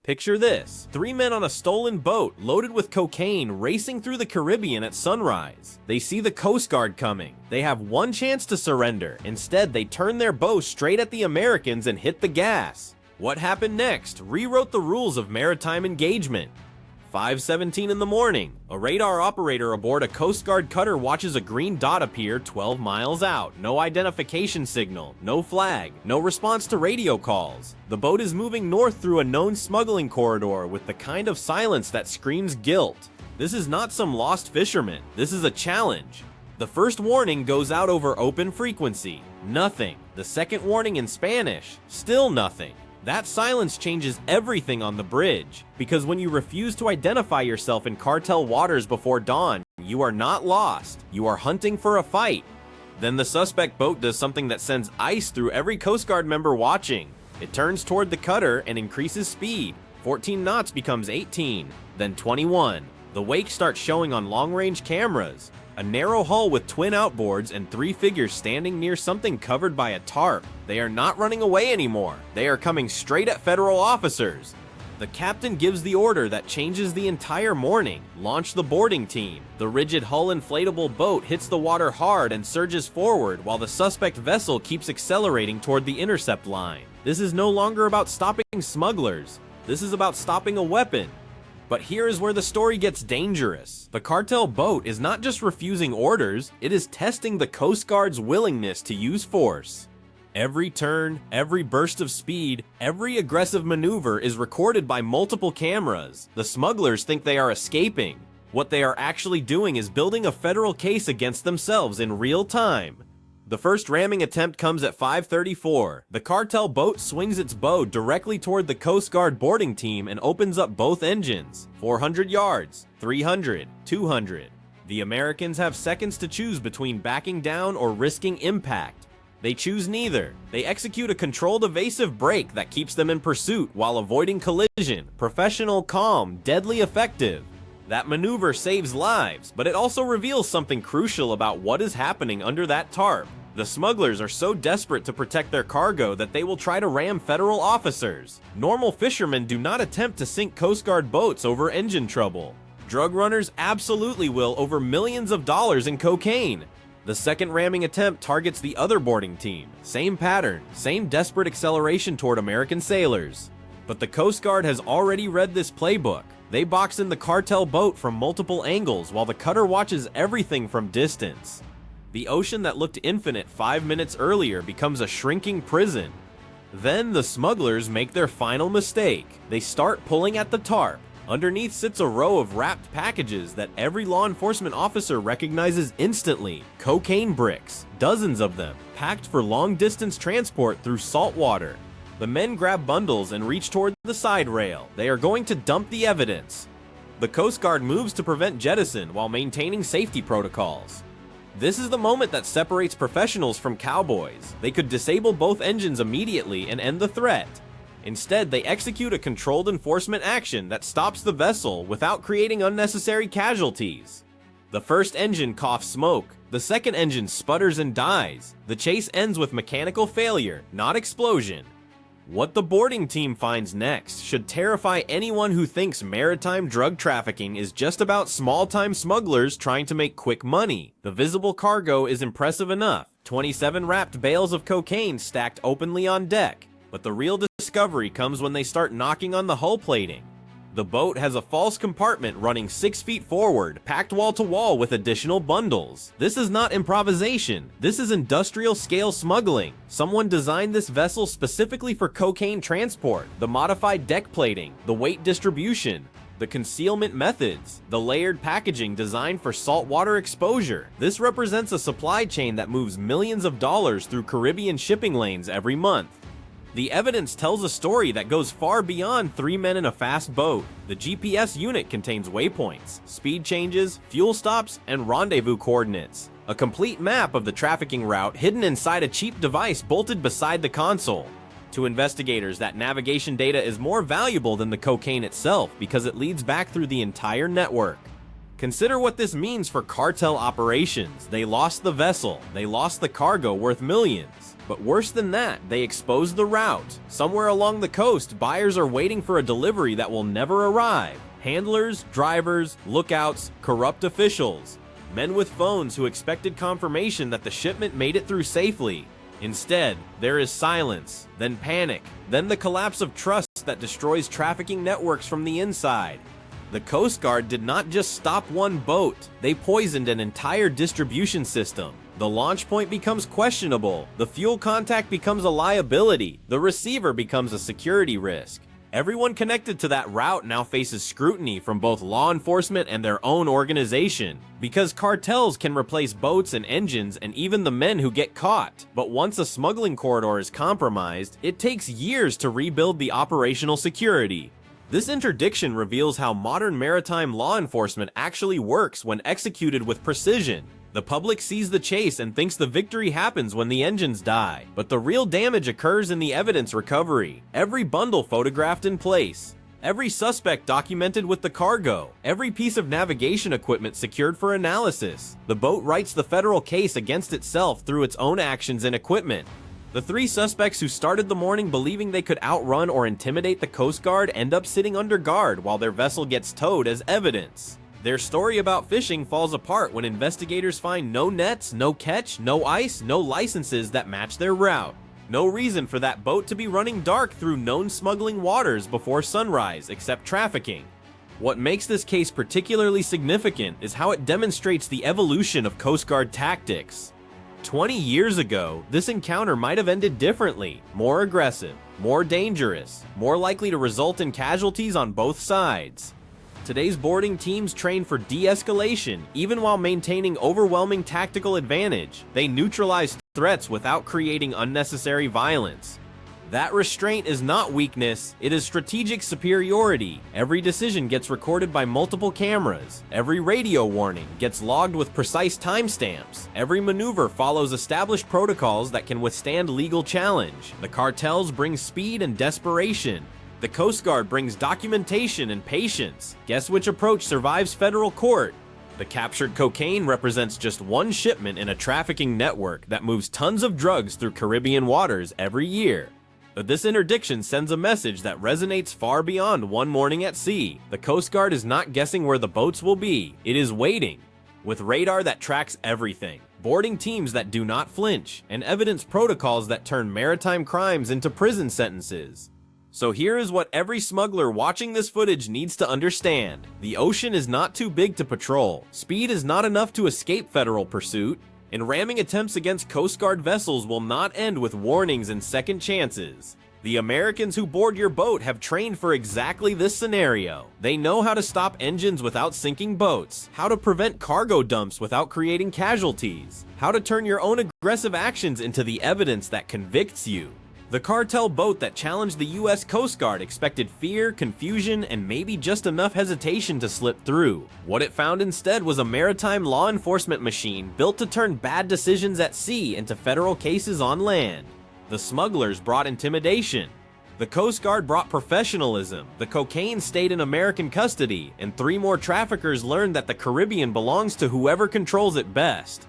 Picture this: 3 men on a stolen boat loaded with cocaine racing through the Caribbean at sunrise. They see the Coast Guard coming. They have one chance to surrender. Instead, they turn their bow straight at the Americans and hit the gas. What happened next rewrote the rules of maritime engagement. 5:17 in the morning, a radar operator aboard a Coast Guard cutter watches a green dot appear 12 miles out. No identification signal, no flag, no response to radio calls. The boat is moving north through a known smuggling corridor with the kind of silence that screams guilt. This is not some lost fisherman, this is a challenge. The first warning goes out over open frequency. Nothing. The second warning in Spanish, still nothing. That silence changes everything on the bridge, because when you refuse to identify yourself in cartel waters before dawn, you are not lost, you are hunting for a fight. Then the suspect boat does something that sends ice through every Coast Guard member watching. It turns toward the cutter and increases speed. 14 knots becomes 18, then 21. The wake starts showing on long-range cameras. A narrow hull with twin outboards and 3 figures standing near something covered by a tarp. They are not running away anymore. They are coming straight at federal officers. The captain gives the order that changes the entire morning. Launch the boarding team. The rigid hull inflatable boat hits the water hard and surges forward while the suspect vessel keeps accelerating toward the intercept line. This is no longer about stopping smugglers. This is about stopping a weapon. But here is where the story gets dangerous. The cartel boat is not just refusing orders, it is testing the Coast Guard's willingness to use force. Every turn, every burst of speed, every aggressive maneuver is recorded by multiple cameras. The smugglers think they are escaping. What they are actually doing is building a federal case against themselves in real time. The first ramming attempt comes at 5:34. The cartel boat swings its bow directly toward the Coast Guard boarding team and opens up both engines. 400 yards, 300, 200. The Americans have seconds to choose between backing down or risking impact. They choose neither. They execute a controlled evasive brake that keeps them in pursuit while avoiding collision. Professional, calm, deadly effective. That maneuver saves lives, but it also reveals something crucial about what is happening under that tarp. The smugglers are so desperate to protect their cargo that they will try to ram federal officers. Normal fishermen do not attempt to sink Coast Guard boats over engine trouble. Drug runners absolutely will over millions of dollars in cocaine. The second ramming attempt targets the other boarding team. Same pattern, same desperate acceleration toward American sailors. But the Coast Guard has already read this playbook. They box in the cartel boat from multiple angles while the cutter watches everything from distance. The ocean that looked infinite 5 minutes earlier becomes a shrinking prison. Then the smugglers make their final mistake. They start pulling at the tarp. Underneath sits a row of wrapped packages that every law enforcement officer recognizes instantly. Cocaine bricks, dozens of them, packed for long-distance transport through salt water. The men grab bundles and reach toward the side rail. They are going to dump the evidence. The Coast Guard moves to prevent jettison while maintaining safety protocols. This is the moment that separates professionals from cowboys. They could disable both engines immediately and end the threat. Instead, they execute a controlled enforcement action that stops the vessel without creating unnecessary casualties. The first engine coughs smoke. The second engine sputters and dies. The chase ends with mechanical failure, not explosion. What the boarding team finds next should terrify anyone who thinks maritime drug trafficking is just about small-time smugglers trying to make quick money. The visible cargo is impressive enough, 27 wrapped bales of cocaine stacked openly on deck, but the real discovery comes when they start knocking on the hull plating. The boat has a false compartment running 6 feet forward, packed wall to wall with additional bundles. This is not improvisation. This is industrial-scale smuggling. Someone designed this vessel specifically for cocaine transport. The modified deck plating, the weight distribution, the concealment methods, the layered packaging designed for saltwater exposure. This represents a supply chain that moves millions of dollars through Caribbean shipping lanes every month. The evidence tells a story that goes far beyond 3 men in a fast boat. The GPS unit contains waypoints, speed changes, fuel stops, and rendezvous coordinates. A complete map of the trafficking route hidden inside a cheap device bolted beside the console. To investigators, that navigation data is more valuable than the cocaine itself because it leads back through the entire network. Consider what this means for cartel operations. They lost the vessel. They lost the cargo worth millions. But worse than that, they expose the route. Somewhere along the coast, buyers are waiting for a delivery that will never arrive. Handlers, drivers, lookouts, corrupt officials. Men with phones who expected confirmation that the shipment made it through safely. Instead, there is silence, then panic, then the collapse of trust that destroys trafficking networks from the inside. The Coast Guard did not just stop one boat, they poisoned an entire distribution system. The launch point becomes questionable, the fuel contact becomes a liability, the receiver becomes a security risk. Everyone connected to that route now faces scrutiny from both law enforcement and their own organization, because cartels can replace boats and engines and even the men who get caught. But once a smuggling corridor is compromised, it takes years to rebuild the operational security. This interdiction reveals how modern maritime law enforcement actually works when executed with precision. The public sees the chase and thinks the victory happens when the engines die, but the real damage occurs in the evidence recovery. Every bundle photographed in place, every suspect documented with the cargo, every piece of navigation equipment secured for analysis. The boat writes the federal case against itself through its own actions and equipment. The three suspects who started the morning believing they could outrun or intimidate the Coast Guard end up sitting under guard while their vessel gets towed as evidence. Their story about fishing falls apart when investigators find no nets, no catch, no ice, no licenses that match their route. No reason for that boat to be running dark through known smuggling waters before sunrise except trafficking. What makes this case particularly significant is how it demonstrates the evolution of Coast Guard tactics. 20 years ago, this encounter might have ended differently, more aggressive, more dangerous, more likely to result in casualties on both sides. Today's boarding teams train for de-escalation, even while maintaining overwhelming tactical advantage. They neutralize threats without creating unnecessary violence. That restraint is not weakness, it is strategic superiority. Every decision gets recorded by multiple cameras. Every radio warning gets logged with precise timestamps. Every maneuver follows established protocols that can withstand legal challenge. The cartels bring speed and desperation. The Coast Guard brings documentation and patience. Guess which approach survives federal court? The captured cocaine represents just one shipment in a trafficking network that moves tons of drugs through Caribbean waters every year. But this interdiction sends a message that resonates far beyond one morning at sea. The Coast Guard is not guessing where the boats will be, it is waiting. With radar that tracks everything, boarding teams that do not flinch, and evidence protocols that turn maritime crimes into prison sentences. So here is what every smuggler watching this footage needs to understand. The ocean is not too big to patrol. Speed is not enough to escape federal pursuit. And ramming attempts against Coast Guard vessels will not end with warnings and second chances. The Americans who board your boat have trained for exactly this scenario. They know how to stop engines without sinking boats, how to prevent cargo dumps without creating casualties, how to turn your own aggressive actions into the evidence that convicts you. The cartel boat that challenged the US Coast Guard expected fear, confusion, and maybe just enough hesitation to slip through. What it found instead was a maritime law enforcement machine built to turn bad decisions at sea into federal cases on land. The smugglers brought intimidation. The Coast Guard brought professionalism. The cocaine stayed in American custody, and 3 more traffickers learned that the Caribbean belongs to whoever controls it best.